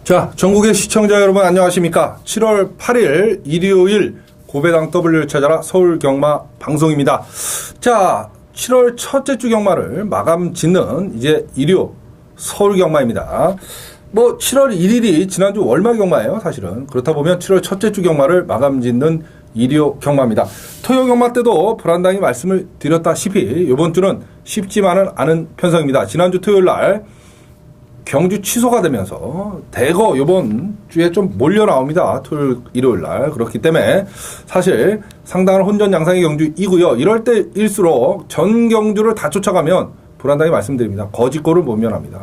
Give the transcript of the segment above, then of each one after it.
자, 전국의 시청자 여러분 안녕하십니까? 7월 8일 일요일 고배당 W를 찾아라 서울 경마 방송입니다. 자, 7월 첫째 주 경마를 마감 짓는 이제 일요 서울 경마입니다. 7월 1일이 지난주 월말 경마예요, 사실은. 그렇다 보면 7월 첫째 주 경마를 마감 짓는 일요 경마입니다. 토요 경마 때도 불안당히 말씀을 드렸다시피 이번 주는 쉽지만은 않은 편성입니다. 지난주 토요일 날 경주 취소가 되면서 대거 이번 주에 좀 몰려 나옵니다. 토요일, 일요일 날. 그렇기 때문에 사실 상당한 혼전 양상의 경주이고요. 이럴 때일수록 전 경주를 다 쫓아가면 불안당히 말씀드립니다. 거짓골을 못 면합니다.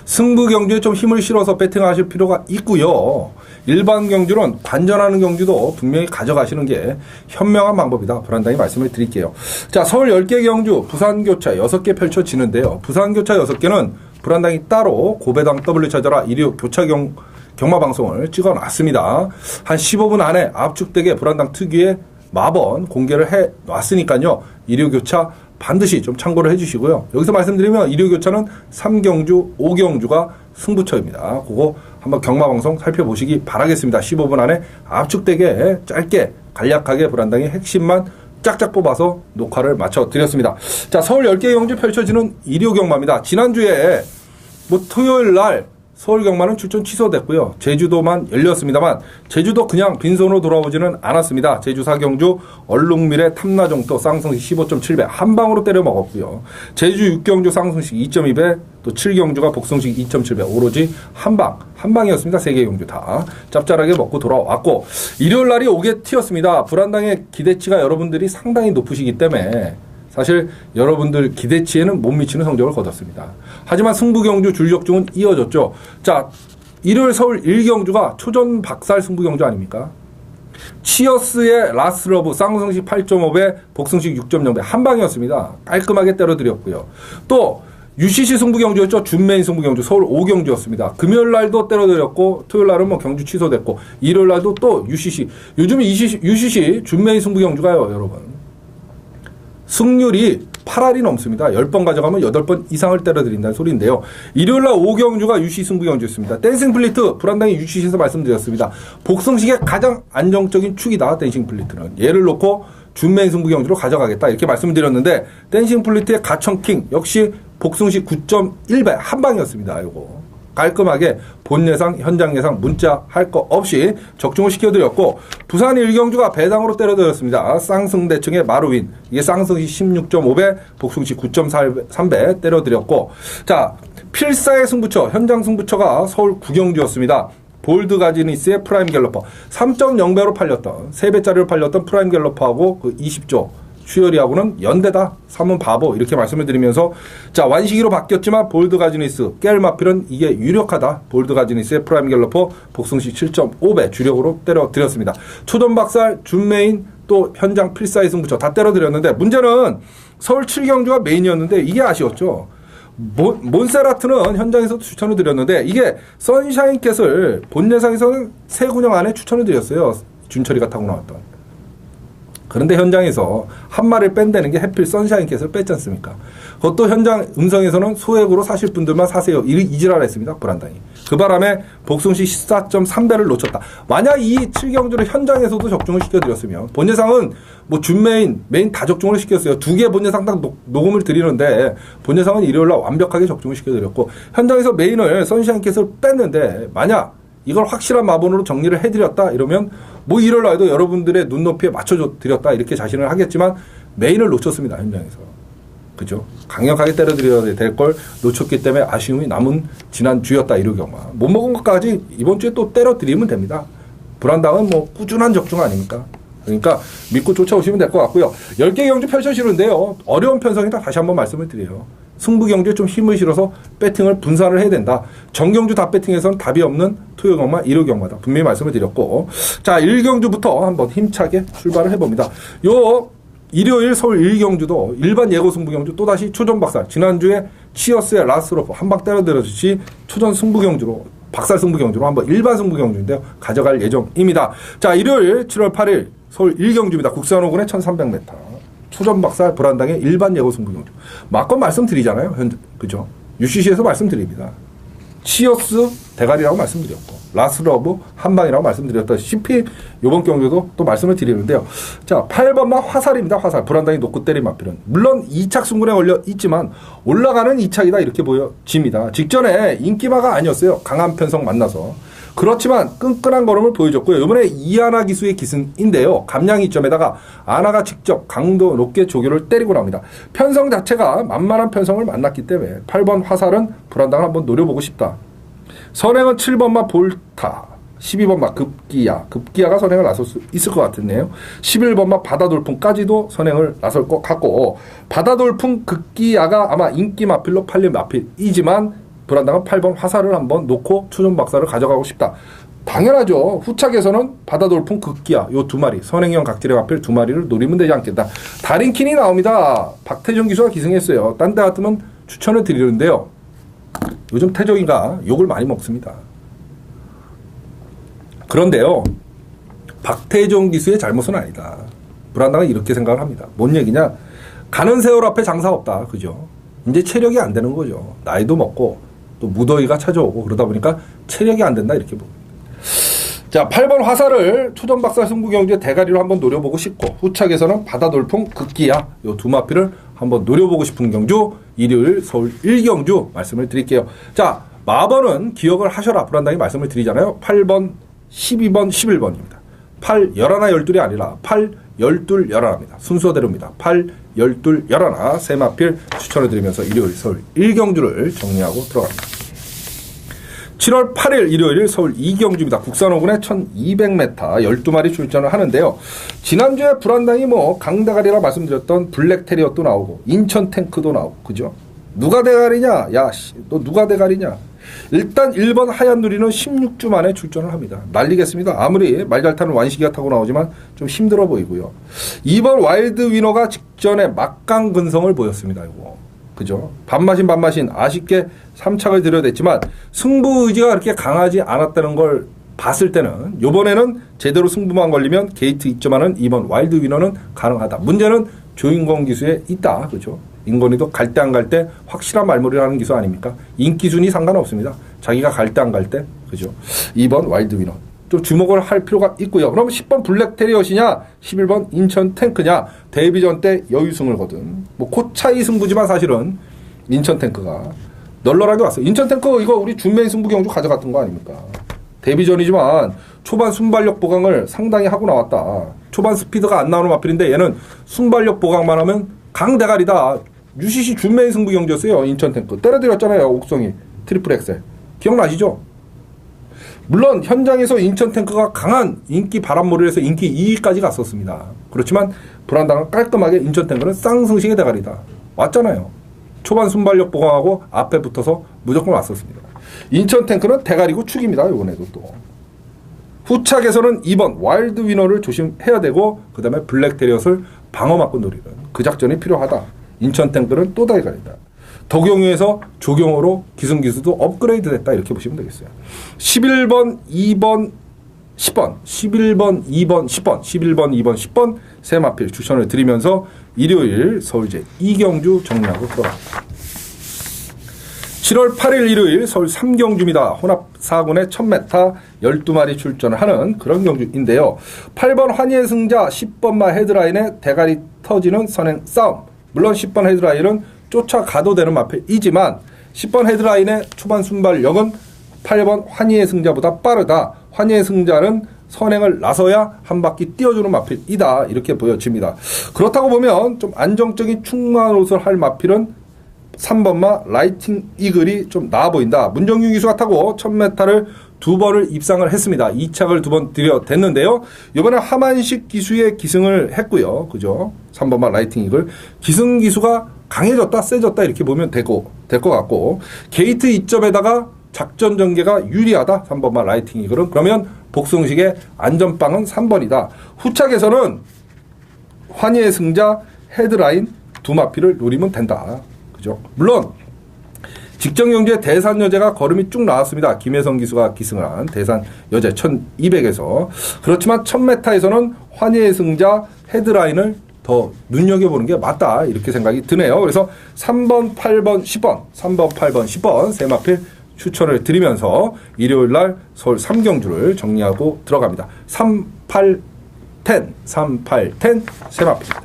승부 경주에 좀 힘을 실어서 배팅하실 필요가 있고요. 일반 경주는 관전하는 경주도 분명히 가져가시는 게 현명한 방법이다. 불안당히 말씀을 드릴게요. 자, 서울 10개 경주, 부산 교차 6개 펼쳐지는데요. 부산 교차 6개는 불안당히 따로 고배당 W 찾아라 일요 교차 경마 방송을 찍어놨습니다. 한 15분 안에 압축되게 불안당 특유의 마번 공개를 해놨으니까요. 일요 교차 반드시 좀 참고를 해주시고요. 여기서 말씀드리면 일요 교차는 3경주, 5경주가 승부처입니다. 그거 한번 경마 방송 살펴보시기 바라겠습니다. 15분 안에 압축되게 짧게 간략하게 불안당히 핵심만 짝짝 뽑아서 녹화를 마쳐드렸습니다. 자, 서울 10개 경주 펼쳐지는 일요 경마입니다. 지난주에 토요일 날 서울 경마는 출전 취소됐고요. 제주도만 열렸습니다만 제주도 그냥 빈손으로 돌아오지는 않았습니다. 제주 4경주 얼룩미래 탐나정도 쌍승식 15.7배 한 방으로 때려 먹었고요. 제주 6경주 쌍승식 2.2배 또 7경주가 복승식 2.7배 오로지 한 방이었습니다. 3개 경주 다 짭짤하게 먹고 돌아왔고 일요일 날이 오게 튀었습니다. 불안당의 기대치가 여러분들이 상당히 높으시기 때문에 사실 여러분들 기대치에는 못 미치는 성적을 거뒀습니다. 하지만 승부경주 줄적중은 이어졌죠. 자, 일요일 서울 1경주가 초전 박살 승부경주 아닙니까? 치어스의 라스러브 쌍승식 8.5배 복승식 6.0배 한 방이었습니다. 깔끔하게 때려드렸고요. 또 UCC 승부경주였죠. 준메인 승부경주 서울 5경주였습니다. 금요일 날도 때려드렸고 토요일 날은 경주 취소됐고 일요일 날도 또 UCC 요즘 UCC 준메인 승부경주가요, 여러분. 승률이 8할이 넘습니다. 10번 가져가면 8번 이상을 때려드린다는 소리인데요. 일요일날 5경주가 UCC 승부경주였습니다. 댄싱 플리트 불안당히 UCC에서 말씀드렸습니다. 복승식의 가장 안정적인 축이다. 댄싱 플리트는. 얘를 놓고 준메인 승부경주로 가져가겠다. 이렇게 말씀드렸는데 댄싱 플리트의 가천킹 역시 복승식 9.1배 한 방이었습니다. 이거. 깔끔하게 본 예상, 현장 예상 문자 할 거 없이 적중을 시켜드렸고 부산 1경주가 배당으로 때려드렸습니다. 쌍승대청의 마루윈 이게 쌍승식 16.5배 복승식 9.3배 때려드렸고 자 필사의 승부처 현장 승부처가 서울 9경주였습니다. 볼드 가지니스의 프라임 갤러퍼 3.0배로 팔렸던 3배짜리로 팔렸던 프라임 갤러퍼하고 그 20조 추열이하고는 연대다. 3은 바보. 이렇게 말씀을 드리면서 자 완시기로 바뀌었지만 볼드 가지니스 깰마필은 이게 유력하다. 볼드 가지니스의 프라임 갤러퍼 복승식 7.5배 주력으로 때려드렸습니다. 초전박살 준메인 또 현장 필사의 승부처 다 때려드렸는데 문제는 서울 7경주가 메인이었는데 이게 아쉬웠죠. 몬세라트는 현장에서도 추천을 드렸는데 이게 선샤인캣을 본 예상에서는 세 군형 안에 추천을 드렸어요. 준철이가 타고 나왔던. 그런데 현장에서 한 마리를 뺀다는 게 해필 선샤인캣을 뺐지 않습니까? 그것도 현장 음성에서는 소액으로 사실 분들만 사세요. 이지랄 했습니다. 불안당히. 그 바람에 복승식 14.3배를 놓쳤다. 만약 이 7경주를 현장에서도 적중을 시켜드렸으면 본 예상은 준메인, 메인 다 적중을 시켰어요. 2개 본 예상 딱 녹음을 드리는데 본 예상은 일요일날 완벽하게 적중을 시켜드렸고 현장에서 메인을 선샤인캣을 뺐는데 만약 이걸 확실한 마본으로 정리를 해드렸다 이러면 일요일 날도 여러분들의 눈높이에 맞춰드렸다 이렇게 자신을 하겠지만 메인을 놓쳤습니다. 현장에서. 그죠? 강력하게 때려드려야 될 걸 놓쳤기 때문에 아쉬움이 남은 지난주였다. 일요 경마. 못 먹은 것까지 이번 주에 또 때려드리면 됩니다. 불안당은 꾸준한 적중 아닙니까? 그러니까 믿고 쫓아오시면 될 것 같고요. 10개 경주 펼쳐지는데요. 어려운 편성이다. 다시 한번 말씀을 드려요. 승부 경주에 좀 힘을 실어서 배팅을 분산을 해야 된다. 정경주 다 배팅해서는 답이 없는 토요 경마, 일요 경마다. 분명히 말씀을 드렸고. 자, 1경주부터 한번 힘차게 출발을 해봅니다. 일요일 서울 1경주도 일반 예고 승부 경주 또다시 초전 박살. 지난주에 치어스의 라스로프 한 방 때려들었듯이 초전 승부 경주로 박살 승부 경주로 한번 일반 승부 경주인데요. 가져갈 예정입니다. 자, 일요일 7월 8일 서울 1경주입니다. 국산호군의 1300m. 초전박살 불안당의 일반 예고 승부 경주. 막건 말씀드리잖아요. 그죠? UCC에서 말씀드립니다. 치어스 대가리라고 말씀드렸고 라스러브 한방이라고 말씀드렸다시피 이번 경기도 또 말씀을 드리는데요. 자, 8번마 화살입니다. 화살. 불안당이 놓고 때린 마필은 물론 2착 승군에 걸려 있지만 올라가는 2착이다 이렇게 보여집니다. 직전에 인기마가 아니었어요. 강한 편성 만나서. 그렇지만 끈끈한 걸음을 보여줬고요. 이번에 이하나 기수의 기승인데요. 감량 이점에다가 아나가 직접 강도 높게 조교를 때리고 나옵니다. 편성 자체가 만만한 편성을 만났기 때문에 8번 화살은 불안당을 한번 노려보고 싶다. 선행은 7번마 볼타, 12번마 급기야가 선행을 나설 수 있을 것 같은데요. 11번마 바다돌풍까지도 선행을 나설 것 같고 바다돌풍 급기야가 아마 인기 마필로 팔릴 마필이지만 불안당은 8번 화살을 한번 놓고 추존박사를 가져가고 싶다. 당연하죠. 후착에서는 바다돌풍 급기야 요 두 마리 선행형 각질의 마필 두 마리를 노리면 되지 않겠다. 다린킨이 나옵니다. 박태정 기수가 기승했어요. 딴 데 같으면 추천을 드리는데요. 요즘 태정이가 욕을 많이 먹습니다. 그런데요. 박태정 기수의 잘못은 아니다. 불안당은 이렇게 생각을 합니다. 뭔 얘기냐. 가는 세월 앞에 장사 없다. 그죠? 이제 체력이 안 되는 거죠. 나이도 먹고 또 무더위가 찾아오고 그러다 보니까 체력이 안 된다 이렇게 봅니다. 자, 8번 화살을 초전박사 승부경주의 대가리로 한번 노려보고 싶고 후착에서는 바다돌풍 급기야 요 두 마필을 한번 노려보고 싶은 경주 일요일 서울 1경주 말씀을 드릴게요. 자, 마번은 기억을 하셔라 불안당히 말씀을 드리잖아요. 8번, 12번, 11번입니다. 8, 11, 12이 아니라 8, 12, 11입니다. 순서대로입니다. 8, 12, 11 세 마필 추천을 드리면서 일요일 서울 1경주를 정리하고 들어갑니다. 7월 8일 일요일 서울 2경주입니다. 국산 5군에 1200m 12마리 출전을 하는데요. 지난주에 불안당이 강대가리라 말씀드렸던 블랙테리어 또 나오고 인천 탱크도 나오고 그죠? 누가 대가리냐? 야, 너 누가 대가리냐? 일단 1번 하얀 누리는 16주 만에 출전을 합니다. 난리겠습니다. 아무리 말 잘 타는 완식이가 타고 나오지만 좀 힘들어 보이고요. 2번 와일드 위너가 직전에 막강 근성을 보였습니다. 이거. 그죠? 반마신 아쉽게 3착을 들여댔지만 승부 의지가 그렇게 강하지 않았다는 걸 봤을 때는 이번에는 제대로 승부만 걸리면 게이트 입점하는 2번 와일드 위너는 가능하다. 문제는 조인권 기수에 있다. 그죠? 인건이도 갈 때 안 갈 때 확실한 말머리를 하는 기수 아닙니까? 인기순위 상관없습니다. 자기가 갈 때 안 갈 때. 그죠? 2번 와일드 위너. 좀 주목을 할 필요가 있고요. 그럼 10번 블랙 테리엇이냐 11번 인천 탱크냐 데뷔전 때 여유승을 거둔 코차이 승부지만 사실은 인천 탱크가 널널하게 왔어요. 인천 탱크 이거 우리 준메인 승부 경주 가져갔던 거 아닙니까? 데뷔전이지만 초반 순발력 보강을 상당히 하고 나왔다. 초반 스피드가 안 나오는 마필인데 얘는 순발력 보강만 하면 강대가리다. UCC 준메인 승부 경주였어요. 인천 탱크 때려드렸잖아요. 옥성이 트리플 엑셀 기억나시죠? 물론 현장에서 인천 탱크가 강한 인기 바람몰이를 해서 인기 2위까지 갔었습니다. 그렇지만 불안당은 깔끔하게 인천 탱크는 쌍승식의 대가리다. 왔잖아요. 초반 순발력 보강하고 앞에 붙어서 무조건 왔었습니다. 인천 탱크는 대가리고 축입니다. 이번에도 또. 후착에서는 2번 와일드 위너를 조심해야 되고 그 다음에 블랙 테리엇을 방어 맞고 노리는 그 작전이 필요하다. 인천 탱크는 또 대가리다. 덕용유에서 조경호로 기승기수도 업그레이드 됐다 이렇게 보시면 되겠어요. 11번, 2번, 10번 11번, 2번, 10번 11번, 2번, 10번 세 마필 추천을 드리면서 일요일 서울제 2경주 정리하고 들어갑니다. 7월 8일 일요일 서울 3경주입니다. 혼합 4군에 1000m 12마리 출전을 하는 그런 경주인데요. 8번 환희의 승자 10번마 헤드라인에 대가리 터지는 선행 싸움. 물론 10번 헤드라인은 쫓아가도 되는 마필이지만 10번 헤드라인의 초반 순발력은 8번 환희의 승자보다 빠르다. 환희의 승자는 선행을 나서야 한 바퀴 띄워주는 마필이다. 이렇게 보여집니다. 그렇다고 보면 좀 안정적인 충만옷을 할 마필은 3번마 라이팅 이글이 좀 나아 보인다. 문정규 기수가 타고 1000m를 2번을 입상을 했습니다. 2착을 2번 들여댔는데요. 이번에 하만식 기수의 기승을 했고요. 그죠? 3번마 라이팅 이글. 기승 기수가 강해졌다, 세졌다 이렇게 보면 될 것 같고 게이트 2점에다가 작전 전개가 유리하다. 3번마 라이팅 이글은. 그러면 복승식의 안전빵은 3번이다. 후착에서는 환희의 승자 헤드라인 두 마필을 노리면 된다. 그죠? 물론 직전 경주에 대산 여제가 걸음이 쭉 나왔습니다. 김혜성 기수가 기승을 한 대산 여제 1200에서. 그렇지만 1000m에서는 환희의 승자 헤드라인을 더 눈여겨보는 게 맞다. 이렇게 생각이 드네요. 그래서 3번, 8번, 10번 3번, 8번, 10번 세 마필 추천을 드리면서 일요일날 서울 3경주를 정리하고 들어갑니다. 38, 10, 38, 10 세 마필입니다.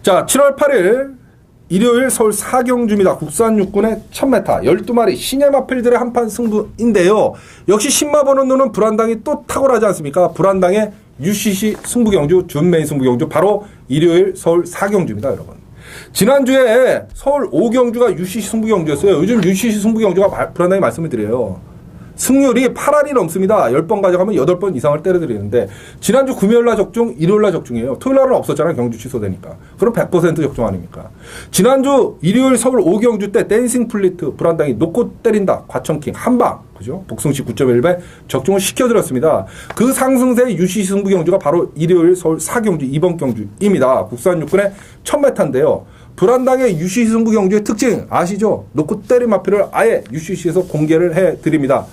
자, 7월 8일 일요일 서울 4경주입니다. 국산 육군의 1000m 12마리 신예 마필들의 한판 승부인데요. 역시 신마보는 눈은 불안당이 또 탁월하지 않습니까? 불안당의 UCC 승부경주, 준메인 승부경주 바로 일요일 서울 4경주입니다. 여러분. 지난주에 서울 5경주가 UCC 승부경주였어요. 요즘 UCC 승부경주가 불안당히 말씀을 드려요. 승률이 8할이 넘습니다. 10번 가져가면 8번 이상을 때려드리는데 지난주 금요일날 적중, 일요일날 적중이에요. 토요일날은 없었잖아요. 경주 취소되니까. 그럼 100% 적중 아닙니까? 지난주 일요일 서울 5경주 때 댄싱 플리트 불안당이 놓고 때린다. 과천킹 한방. 그죠? 복승시 9.1배 적중을 시켜드렸습니다. 그 상승세의 UCC 승부경주가 바로 일요일 서울 4경주 이번 경주입니다. 국산 육군의 1000m인데요. 불안당의 UCC 승부경주의 특징 아시죠? 놓고 때린 마필을 아예 UCC에서 공개를 해드립니다.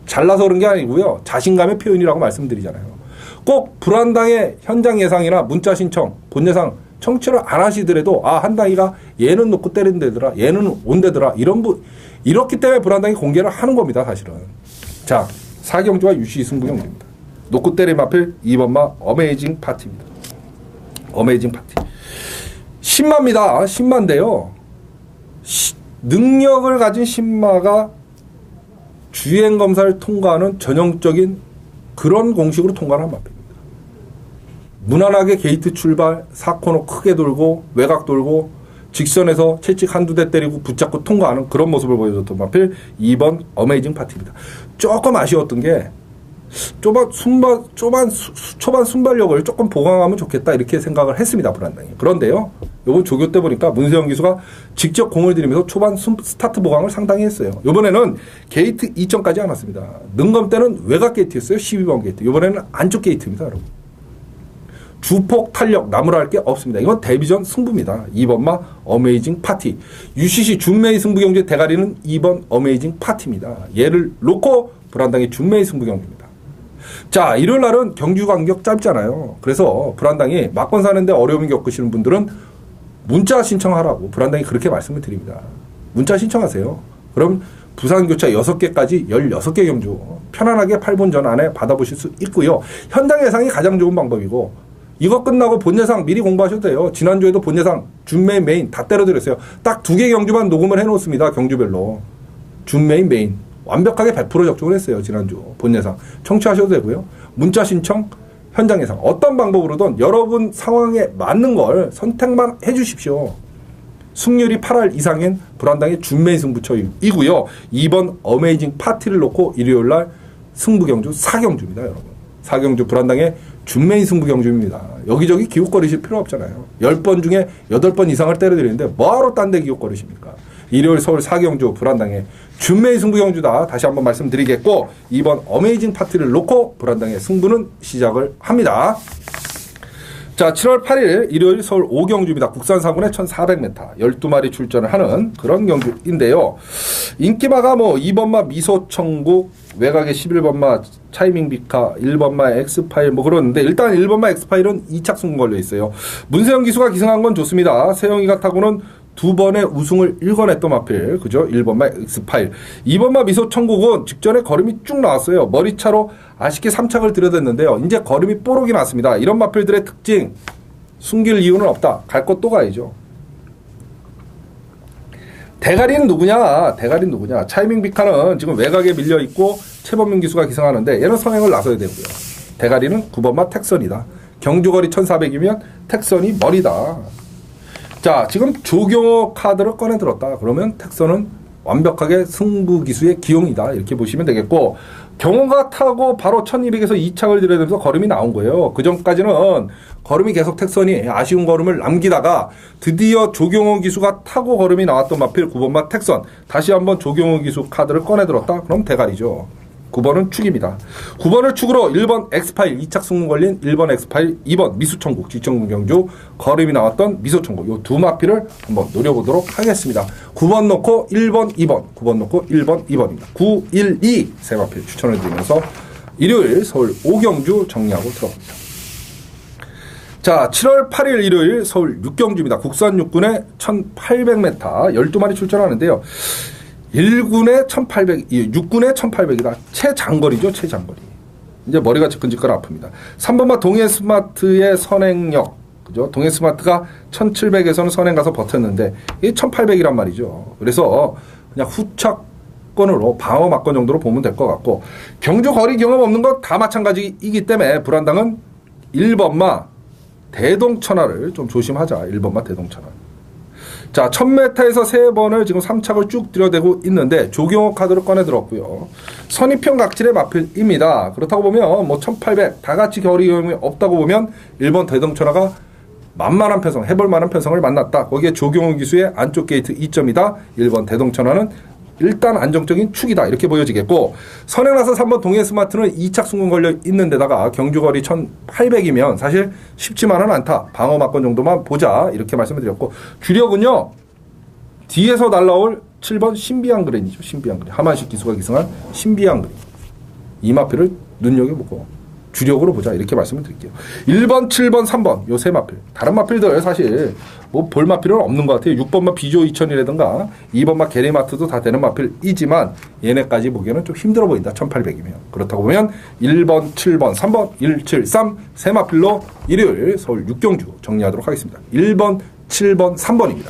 잘나서 그런 게 아니고요. 자신감의 표현이라고 말씀드리잖아요. 꼭 불안당의 현장 예상이나 문자 신청, 본 예상 청취를 안 하시더라도 한당이가 얘는 놓고 때린다더라. 얘는 온다더라. 이렇기 때문에 불안당이 공개를 하는 겁니다. 사실은. 자, 4경주와 UCC 승부경주입니다. 놓고 때린 마필 2번마 어메이징 파티입니다. 어메이징 파티. 10마입니다. 10마인데요. 능력을 가진 10마가 주행검사를 통과하는 전형적인 그런 공식으로 통과를 한 마필입니다. 무난하게 게이트 출발, 4코너 크게 돌고 외곽 돌고 직선에서 채찍 한두 대 때리고 붙잡고 통과하는 그런 모습을 보여줬던 마필 2번 어메이징 파티입니다. 조금 아쉬웠던 게 초반 순발력을 조금 보강하면 좋겠다 이렇게 생각을 했습니다. 불안당이. 그런데요. 요번 조교 때 보니까 문세영 기수가 직접 공을 들이면서 초반 스타트 보강을 상당히 했어요. 요번에는 게이트 2점까지 안 왔습니다. 능검 때는 외곽 게이트였어요. 12번 게이트. 요번에는 안쪽 게이트입니다. 여러분. 주폭 탄력 나무랄 게 없습니다. 이건 데뷔전 승부입니다. 2번마 어메이징 파티. UCC 준메이 승부경주의 대가리는 2번 어메이징 파티입니다. 얘를 놓고 불안당의 준메이 승부경주입니다. 자, 일요일 날은 경주 간격 짧잖아요. 그래서 불안당이 막권 사는데 어려움을 겪으시는 분들은 문자 신청하라고 불안당이 그렇게 말씀을 드립니다. 문자 신청하세요. 그럼 부산교차 6개까지 16개 경주 편안하게 8분 전 안에 받아보실 수 있고요. 현장 예상이 가장 좋은 방법이고 이거 끝나고 본 예상 미리 공부하셔도 돼요. 지난주에도 본 예상 준메인 메인 다 때려드렸어요. 딱 2개 경주만 녹음을 해놓습니다. 경주별로. 준메인 메인. 완벽하게 100% 적중을 했어요. 지난주 본 예상. 청취하셔도 되고요. 문자 신청, 현장 예상. 어떤 방법으로든 여러분 상황에 맞는 걸 선택만 해 주십시오. 승률이 8할 이상인 불안당의 준메인 승부처이고요. 2번 어메이징 파티를 놓고 일요일날 승부경주 4경주입니다. 여러분. 4경주 불안당의 준메인 승부경주입니다. 여기저기 기웃거리실 필요 없잖아요. 10번 중에 8번 이상을 때려드리는데 뭐하러 딴 데 기웃거리십니까? 일요일 서울 4경주 불안당의 준메인 승부경주다. 다시 한번 말씀드리겠고 2번 어메이징 파티를 놓고 불안당의 승부는 시작을 합니다. 자, 7월 8일 일요일 서울 5경주입니다. 국산 4군의 1400m 12마리 출전을 하는 그런 경주인데요. 인기마가 2번마 미소천국, 외곽의 11번마 차이밍 비카, 1번마 엑스파일 그러는데 일단 1번마 엑스파일은 2착 승부 걸려 있어요. 문세영 기수가 기승한 건 좋습니다. 세영이가 타고는 2번의 우승을 일궈냈던 마필, 그죠? 1번마 엑스파일. 2번마 미소천국은 직전에 걸음이 쭉 나왔어요. 머리차로 아쉽게 3착을 들여댔는데요. 이제 걸음이 뽀록이 났습니다. 이런 마필들의 특징, 숨길 이유는 없다. 갈 것 또 가야죠. 대가리는 누구냐? 차이밍 비카는 지금 외곽에 밀려있고 최범민 기수가 기승하는데 얘는 선행을 나서야 되고요. 대가리는 9번마 택선이다. 경주거리 1400이면 택선이 머리다. 자, 지금 조경호 카드를 꺼내들었다. 그러면 택선은 완벽하게 승부 기수의 기용이다. 이렇게 보시면 되겠고, 경호가 타고 바로 1200에서 2착을 들여대면서 걸음이 나온 거예요. 그 전까지는 걸음이 계속 택선이 아쉬운 걸음을 남기다가 드디어 조경호 기수가 타고 걸음이 나왔던 마필 9번마 택선. 다시 한번 조경호 기수 카드를 꺼내들었다. 그럼 대가리죠. 9번은 축입니다. 9번을 축으로 1번 엑스파일 2착 승문 걸린 1번 엑스파일 2번 미수천국 직전국 경주 걸음이 나왔던 미소천국 요 두 마필을 한번 노려보도록 하겠습니다. 9번 놓고 1번 2번 9번 놓고 1번 2번입니다. 9, 1, 2 세 마필 추천을 드리면서 일요일 서울 5경주 정리하고 들어갑니다. 자, 7월 8일 일요일 서울 6경주입니다. 국산 육군의 1800m 12마리 출전하는데요. 1군에 1800, 6군에 1800이다. 최장거리죠, 최장거리. 이제 머리가 지끈지끈 아픕니다. 3번마 동해스마트의 선행력. 그죠? 동해스마트가 1700에서는 선행 가서 버텼는데, 이게 1800이란 말이죠. 그래서 그냥 후착권으로 방어 막권 정도로 보면 될 것 같고, 경주 거리 경험 없는 것 다 마찬가지이기 때문에 불안당은 1번마 대동천하를 좀 조심하자. 1번마 대동천하. 자, 1000m에서 3번을 지금 3착을 쭉 들여대고 있는데 조경호 카드를 꺼내 들었고요. 선입형 각질의 마필입니다. 그렇다고 보면 뭐 1800 다 같이 거리 경험이 없다고 보면 1번 대동천하가 만만한 편성, 해볼 만한 편성을 만났다. 거기에 조경호 기수의 안쪽 게이트 2점이다. 1번 대동천하는 일단 안정적인 축이다. 이렇게 보여지겠고, 선행 나서 3번 동해스마트는 2착 승군 걸려 있는 데다가 경주거리 1800이면 사실 쉽지만은 않다. 방어 막권 정도만 보자. 이렇게 말씀을 드렸고, 주력은요, 뒤에서 날라올 7번 신비한 그랜이죠. 신비한 그랜. 하만식 기수가 기승한 신비한 그랜. 이 마필을 눈여겨보고 주력으로 보자. 이렇게 말씀을 드릴게요. 1번, 7번, 3번. 요 세 마필. 다른 마필들 사실 뭐 볼 마필은 없는 것 같아요. 6번마 비조 2000이라든가 2번마 게리마트도 다 되는 마필이지만 얘네까지 보기에는 좀 힘들어 보인다. 1800이면. 그렇다고 보면 1번, 7번, 3번, 1, 7, 3 세 마필로 일요일 서울 6경주 정리하도록 하겠습니다. 1번, 7번, 3번입니다.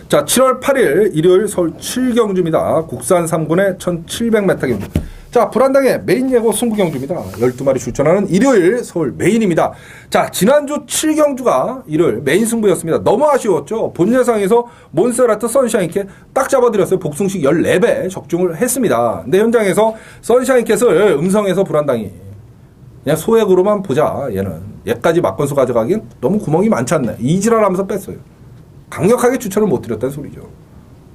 자, 7월 8일 일요일 서울 7경주입니다. 국산 3군의 1700m 경주. 자, 불안당의 메인 예고 승부경주입니다. 12마리 출전하는 일요일 서울 메인입니다. 자, 지난주 7경주가 일요일 메인 승부였습니다. 너무 아쉬웠죠. 본 예상에서 몬세라트 선샤인캣 딱 잡아드렸어요. 복숭식 14배 적중을 했습니다. 근데 현장에서 선샤인캣을 음성해서 불안당이 그냥 소액으로만 보자. 얘까지 막건수 가져가기엔 너무 구멍이 많지 않나. 이지랄하면서 뺐어요. 강력하게 추천을 못 드렸다는 소리죠.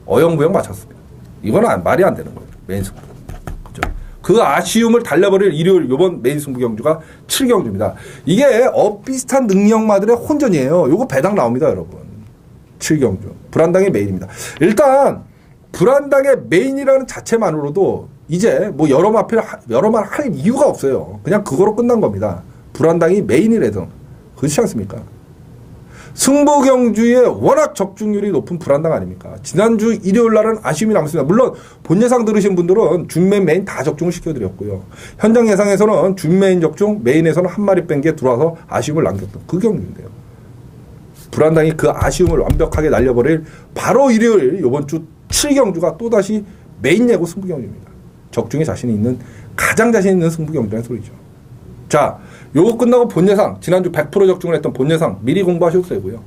어영부영 맞췄습니다. 이건 말이 안 되는 거예요. 메인 승부. 그 아쉬움을 달래버릴 일요일 요번 메인 승부 경주가 7경주입니다. 이게 비슷한 능력마들의 혼전이에요. 요거 배당 나옵니다, 여러분. 7경주. 불안당의 메인입니다. 일단 불안당의 메인이라는 자체만으로도 이제 뭐 여러 말 할 이유가 없어요. 그냥 그거로 끝난 겁니다. 불안당이 메인이라든 그렇지 않습니까? 승부경주에 워낙 적중률이 높은 불안당 아닙니까? 지난주 일요일 날은 아쉬움이 남습니다. 물론 본 예상 들으신 분들은 준메인 메인 다 적중을 시켜드렸고요. 현장 예상에서는 준메인 적중, 메인에서는 한 마리 뺀 게 들어와서 아쉬움을 남겼던 그 경주인데요. 불안당이 그 아쉬움을 완벽하게 날려버릴 바로 일요일 이번 주 7경주가 또다시 메인 예고 승부경주입니다. 적중에 자신이 있는 가장 자신 있는 승부경주라는 소리죠. 자, 요거 끝나고 본 예상, 지난주 100% 적중을 했던 본 예상 미리 공부하셔도 되고요.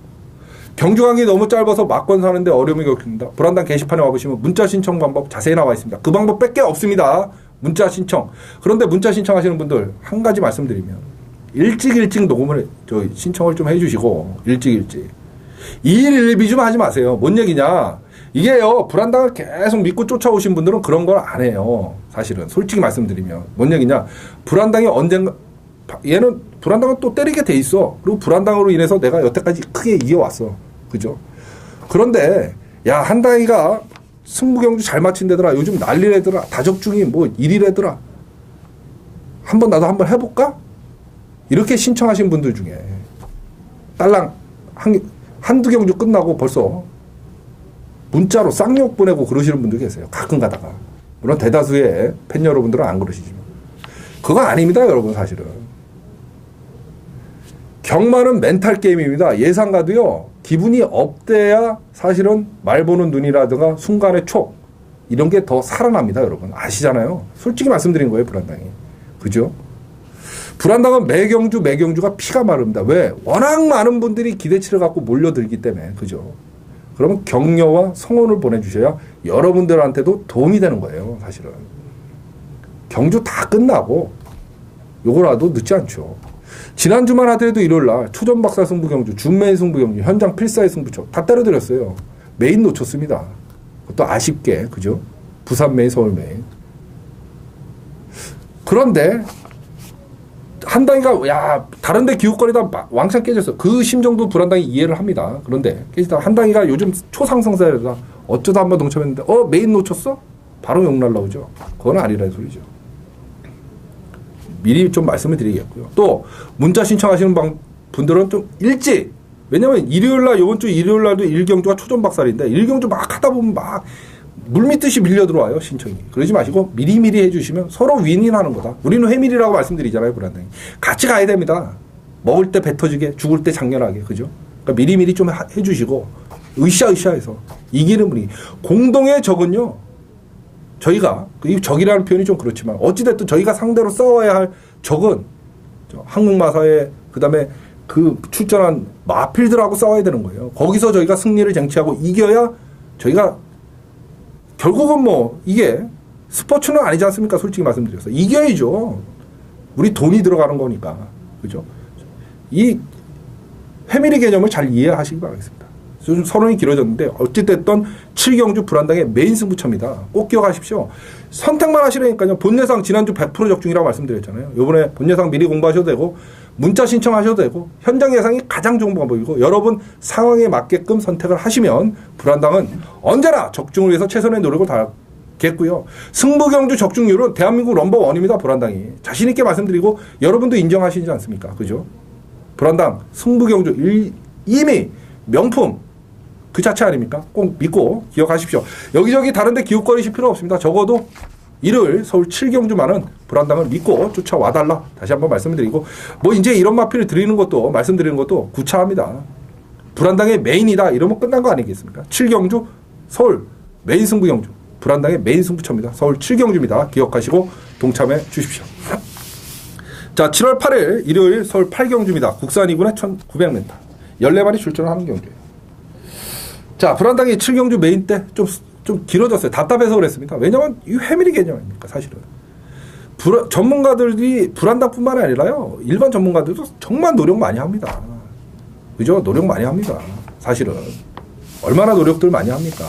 경주 강의 너무 짧아서 막권 사는데 어려움이 겪습니다. 불안당 게시판에 와보시면 문자 신청 방법 자세히 나와 있습니다. 그 방법 뺄 게 없습니다. 문자 신청. 그런데 문자 신청하시는 분들 한 가지 말씀드리면 일찍 녹음을 신청을 좀 해주시고 일찍 2일 1비 좀 하지 마세요. 뭔 얘기냐. 이게요, 불안당을 계속 믿고 쫓아오신 분들은 그런 걸 안 해요. 사실은 솔직히 말씀드리면 뭔 얘기냐. 불안당이 언젠가 얘는 불안당은 또 때리게 돼 있어. 그리고 불안당으로 인해서 내가 여태까지 크게 이겨왔어. 그죠? 그런데 야, 한당이가 승부경주 잘 마친다더라. 요즘 난리래더라. 다적중이 뭐 일이래더라. 나도 한번 해볼까? 이렇게 신청하신 분들 중에 딸랑 한두 경주 끝나고 벌써 문자로 쌍욕 보내고 그러시는 분들 계세요. 가끔 가다가. 물론 대다수의 팬 여러분들은 안 그러시지만. 그거 아닙니다, 여러분, 사실은. 경마는 멘탈 게임입니다. 예상가도요, 기분이 업돼야 사실은 말 보는 눈이라든가 순간의 촉, 이런 게 더 살아납니다, 여러분. 아시잖아요. 솔직히 말씀드린 거예요, 불안당이. 그죠? 불안당은 매경주가 피가 마릅니다. 왜? 워낙 많은 분들이 기대치를 갖고 몰려들기 때문에. 그죠? 그러면 격려와 성원을 보내주셔야 여러분들한테도 도움이 되는 거예요, 사실은. 경주 다 끝나고 요거라도 늦지 않죠. 지난주만 하더라도 일요일날 초전박사 승부경주, 준메인 승부경주, 현장 필사의 승부처 다 때려드렸어요. 메인 놓쳤습니다. 그것도 아쉽게. 그죠? 부산 메인, 서울 메인. 그런데 한당이가 야, 다른 데 기웃거리다 왕창 깨졌어. 그 심정도 불안당이 이해를 합니다. 그런데 깨지다 한당이가 요즘 초상승세라 어쩌다 한번 동참했는데 메인 놓쳤어? 바로 욕 날라오죠. 그건 아니라는 소리죠. 미리 좀 말씀을 드리겠고요. 또 문자 신청하시는 분들은 좀 일찍 왜냐면 일요일날, 요번 주 일요일날도 일경주가 초전박살인데, 일경주 막 하다 보면 막 물밀듯이 밀려 들어와요, 신청이. 그러지 마시고 미리미리 해주시면 서로 윈윈하는 거다. 우리는 회밀이라고 말씀드리잖아요, 불안당이. 같이 가야 됩니다. 먹을 때 배 터지게, 죽을 때 장렬하게, 그죠? 그러니까 미리미리 좀 해주시고, 으쌰으쌰해서 이기는 분위기. 공동의 적은요, 저희가, 이 적이라는 표현이 좀 그렇지만, 어찌됐든 저희가 상대로 싸워야 할 적은, 한국마사회, 그 다음에 그 출전한 마필들하고 싸워야 되는 거예요. 거기서 저희가 승리를 쟁취하고 이겨야 저희가 결국은 뭐 이게 스포츠는 아니지 않습니까? 솔직히 말씀드려서 이겨야죠. 우리 돈이 들어가는 거니까. 그죠? 이 회밀의 개념을 잘 이해하시기 바라겠습니다. 좀 서론이 길어졌는데 어찌됐든 7경주 불안당의 메인 승부처입니다. 꼭 기억하십시오. 선택만 하시라니까요. 본예상 지난주 100% 적중이라고 말씀드렸잖아요. 이번에 본예상 미리 공부하셔도 되고 문자 신청하셔도 되고 현장 예상이 가장 좋은 방법이고 여러분 상황에 맞게끔 선택을 하시면 불안당은 언제나 적중을 위해서 최선의 노력을 다하겠고요. 승부경주 적중률은 대한민국 넘버원입니다. 불안당이. 자신 있게 말씀드리고 여러분도 인정하시지 않습니까? 그죠? 불안당 승부경주 이미 명품 그 자체 아닙니까? 꼭 믿고 기억하십시오. 여기저기 다른데 기웃거리실 필요 없습니다. 적어도 일요일 서울 7경주만은 불안당을 믿고 쫓아와달라. 다시 한번 말씀을 드리고 뭐 이제 이런 마필을 드리는 것도 말씀드리는 것도 구차합니다. 불안당의 메인이다 이러면 끝난 거 아니겠습니까? 7경주 서울 메인 승부경주 불안당의 메인 승부처입니다. 서울 7경주입니다. 기억하시고 동참해 주십시오. 자 7월 8일 일요일 서울 8경주입니다. 국산 2군의 1900m 14마리 출전하는 경주예요. 자 불안당이 7경주 메인 때 좀 길어졌어요. 답답해서 그랬습니다. 왜냐면 이 회밀이 개념 아닙니까 사실은. 전문가들이 불안당뿐만 아니라요. 일반 전문가들도 정말 노력 많이 합니다. 그죠? 노력 많이 합니다. 사실은. 얼마나 노력들 많이 합니까?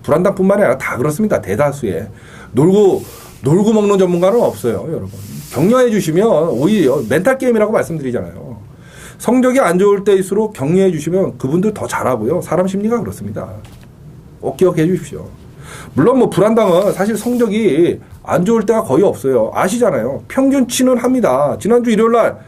불안당뿐만 아니라 다 그렇습니다. 대다수의. 놀고 먹는 전문가는 없어요. 여러분. 격려해 주시면 오히려 멘탈 게임이라고 말씀드리잖아요. 성적이 안 좋을 때일수록 격려해 주시면 그분들 더 잘하고요. 사람 심리가 그렇습니다. 꼭 기억해 주십시오. 물론 뭐 불안당은 사실 성적이 안 좋을 때가 거의 없어요. 아시잖아요. 평균치는 합니다. 지난주 일요일날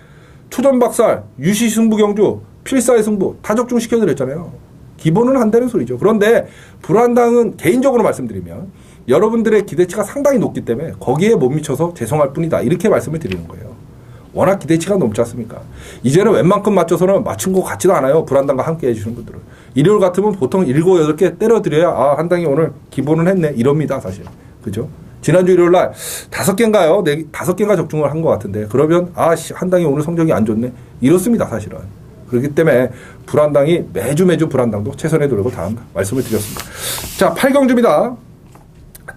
초전박살, 유시 승부 경주, 필사의 승부 다 적중시켜드렸잖아요. 기본은 한다는 소리죠. 그런데 불안당은 개인적으로 말씀드리면 여러분들의 기대치가 상당히 높기 때문에 거기에 못 미쳐서 죄송할 뿐이다. 이렇게 말씀을 드리는 거예요. 워낙 기대치가 높지 않습니까? 이제는 웬만큼 맞춰서는 맞춘 것 같지도 않아요. 불안당과 함께 해주시는 분들은. 일요일 같으면 보통 7, 8개 때려드려야 아, 한 당이 오늘 기본은 했네. 이럽니다. 사실. 그죠? 지난주 일요일 날 5개인가요? 5개인가 적중을 한 것 같은데 그러면 아, 한 당이 오늘 성적이 안 좋네. 이렇습니다. 사실은. 그렇기 때문에 불안당이 매주 불안당도 최선의 노력을 다한다. 말씀을 드렸습니다. 자, 8경주입니다.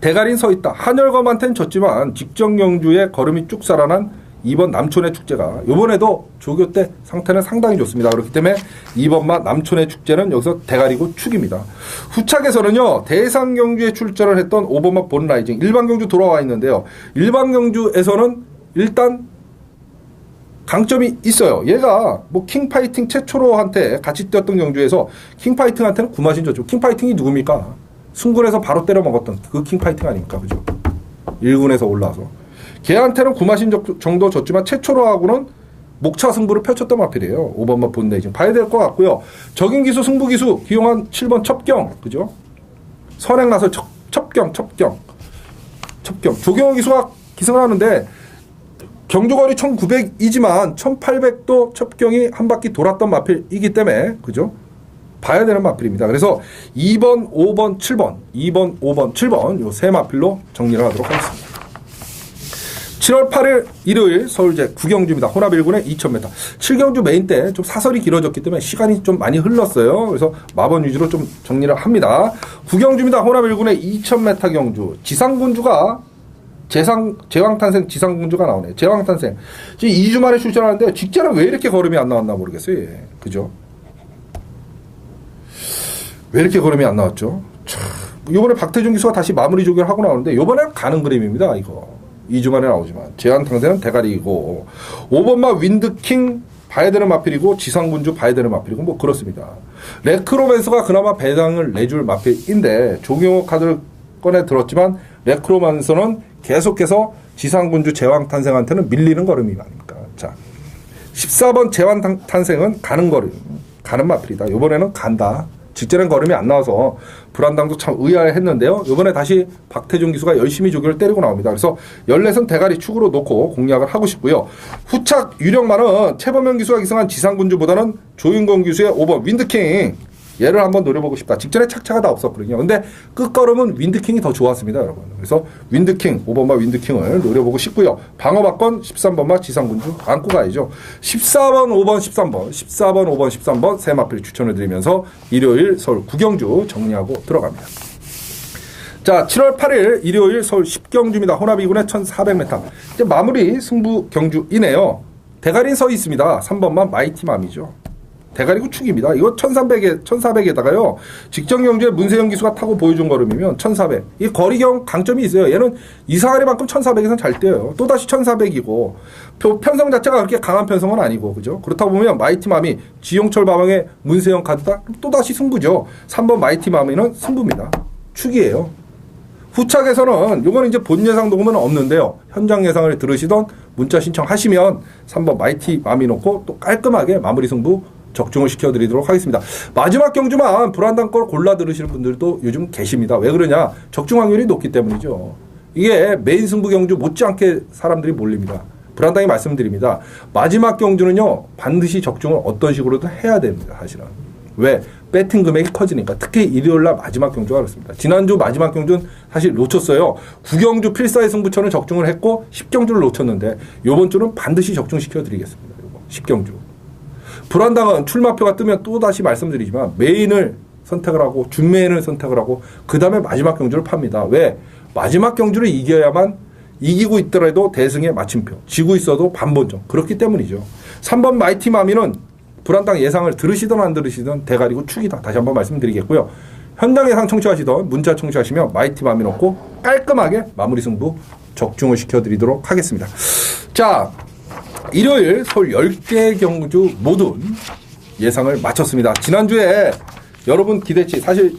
대가린 서 있다. 한열검한테는 졌지만 직전경주에 걸음이 쭉 살아난 2번 남촌의 축제가 이번에도 조교 때 상태는 상당히 좋습니다. 그렇기 때문에 2번마 남촌의 축제는 여기서 대가리고 축입니다. 후착에서는요. 대상경주에 출전을 했던 5번마 본라이징 일반경주 돌아와 있는데요. 일반경주에서는 일단 강점이 있어요. 얘가 뭐 킹파이팅 최초로한테 같이 뛰었던 경주에서 킹파이팅한테는 구마신 졌죠. 킹파이팅이 누굽니까? 승군에서 바로 때려 먹었던 그 킹파이팅 아닙니까? 그죠? 1군에서 올라와서. 걔한테는 구마신 정도 졌지만 최초로하고는 목차 승부를 펼쳤던 마필이에요. 5번마 본레이징. 봐야 될 것 같고요. 적인기수, 승부기수, 기용한 7번 첩경. 그죠? 선행나설 첩경. 조경호 기수가 기승을 하는데 경주거리 1900이지만 1800도 첩경이 한 바퀴 돌았던 마필이기 때문에 그죠? 봐야 되는 마필입니다. 그래서 2번, 5번, 7번 2번, 5번, 7번 요 세 마필로 정리를 하도록 하겠습니다. 7월 8일 일요일 서울제 9경주입니다. 혼합 1군의 2000m. 7경주 메인 때 좀 사설이 길어졌기 때문에 시간이 좀 많이 흘렀어요. 그래서 마번 위주로 좀 정리를 합니다. 9경주입니다. 혼합 1군의 2000m 경주. 지상군주가 제왕탄생 지상군주가 나오네. 제왕탄생. 지금 2주 만에 출전하는데 직전에 왜 이렇게 걸음이 안 나왔나 모르겠어요. 예. 그죠? 왜 이렇게 걸음이 안 나왔죠? 이번에 박태준 기수가 다시 마무리 조결을 하고 나오는데 이번에는 가는 그림입니다. 이거. 2주 만에 나오지만 제왕탕생은 대가리이고 5번마 윈드킹 봐야 되는 마필이고 지상군주 봐야 되는 마필이고 뭐 그렇습니다. 레크로맨서가 그나마 배당을 내줄 마필인데 조경호 카드를 꺼내 들었지만 레크로맨서는 계속해서 지상군주 제왕탄생한테는 밀리는 걸음이 아닙니까? 자, 14번 제왕탄생은 가는 걸음. 가는 마필이다. 요번에는 간다. 직전엔 걸음이 안 나와서 불안당도 참 의아했는데요. 요번에 다시 박태종 기수가 열심히 조교를 때리고 나옵니다. 그래서 14선 대가리 축으로 놓고 공략을 하고 싶고요. 후착 유력만은 최범현 기수가 기승한 지상군주보다는 조윤건 기수의 5번 윈드킹 얘를 한번 노려보고 싶다. 직전에 착차가 다 없었거든요. 근데 끝걸음은 윈드킹이 더 좋았습니다, 여러분. 그래서 윈드킹, 5번마 윈드킹을 노려보고 싶고요. 방어박건 13번마 지상군주 안고 가야죠. 14번, 5번, 13번, 14번, 5번, 13번 세 마필 추천을 드리면서 일요일 서울 구경주 정리하고 들어갑니다. 자, 7월 8일 일요일 서울 10경주입니다. 호남 2군의 1400m. 이제 마무리 승부 경주이네요. 대가리 서 있습니다. 3번만 마이티맘이죠. 대가리고 축입니다. 이거 1400에다가요. 직전 경주에 문세영 기수가 타고 보여준 걸음이면 1400. 이 거리경 강점이 있어요. 얘는 이상하리만큼 1400에선 잘 뛰어요. 또다시 1400이고 편성 자체가 그렇게 강한 편성은 아니고 그죠? 그렇다 보면 마이티맘이 지용철 바방의 문세영 카드다. 또다시 승부죠. 3번 마이티맘이는 승부입니다. 축이에요. 후착에서는 요거는 이제 본 예상 녹음은 없는데요. 현장 예상을 들으시던 문자 신청하시면 3번 마이티맘이 놓고 또 깔끔하게 마무리 승부 적중을 시켜드리도록 하겠습니다. 마지막 경주만 불안당 걸 골라 들으시는 분들도 요즘 계십니다. 왜 그러냐? 적중 확률이 높기 때문이죠. 이게 메인 승부 경주 못지않게 사람들이 몰립니다. 불안당이 말씀드립니다. 마지막 경주는요. 반드시 적중을 어떤 식으로든 해야 됩니다. 사실은. 왜? 배팅 금액이 커지니까. 특히 일요일날 마지막 경주가 그렇습니다. 지난주 마지막 경주는 사실 놓쳤어요. 9경주 필사의 승부처는 적중을 했고 10경주를 놓쳤는데 이번 주는 반드시 적중시켜드리겠습니다. 10경주. 불안당은 출마표가 뜨면 또다시 말씀드리지만 메인을 선택을 하고 준메인을 선택을 하고 그 다음에 마지막 경주를 팝니다. 왜? 마지막 경주를 이겨야만 이기고 있더라도 대승의 마침표, 지고 있어도 반본정. 그렇기 때문이죠. 3번 마이티마미는 불안당 예상을 들으시든 안 들으시든 대가리고 축이다. 다시 한번 말씀드리겠고요. 현장 예상 청취하시던 문자 청취하시면 마이티마미 놓고 깔끔하게 마무리 승부 적중을 시켜드리도록 하겠습니다. 자, 일요일 서울 10개 경주 모든 예상을 마쳤습니다. 지난주에 여러분 기대치 사실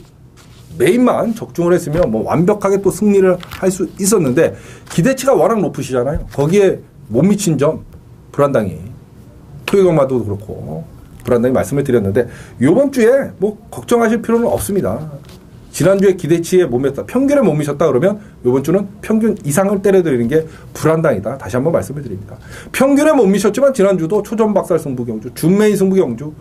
메인만 적중을 했으면 뭐 완벽하게 또 승리를 할 수 있었는데 기대치가 워낙 높으시잖아요. 거기에 못 미친 점 불안당이 토요일마도 그렇고 불안당이 말씀을 드렸는데 이번 주에 뭐 걱정하실 필요는 없습니다. 지난주에 기대치에 못 미쳤다. 평균에 못 미쳤다 그러면 이번 주는 평균 이상을 때려드리는 게 불안당이다. 다시 한번 말씀을 드립니다. 평균에 못 미쳤지만 지난주도 초전박살 승부경주, 준메인 승부경주,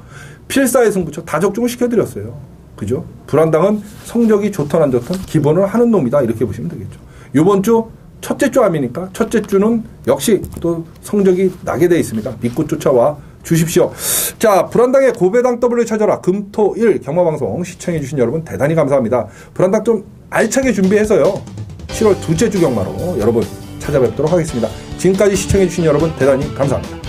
필사의 승부처 다 적중을 시켜드렸어요. 그죠? 불안당은 성적이 좋든 안 좋든 기본을 하는 놈이다. 이렇게 보시면 되겠죠. 이번 주 첫째 주 암이니까 첫째 주는 역시 또 성적이 나게 돼 있습니다. 믿고 쫓아와 주십시오. 자, 불안당의 고배당 W를 찾아라. 금토일 경마방송 시청해주신 여러분 대단히 감사합니다. 불안당 좀 알차게 준비해서요. 7월 둘째 주 경마로 여러분 찾아뵙도록 하겠습니다. 지금까지 시청해주신 여러분 대단히 감사합니다.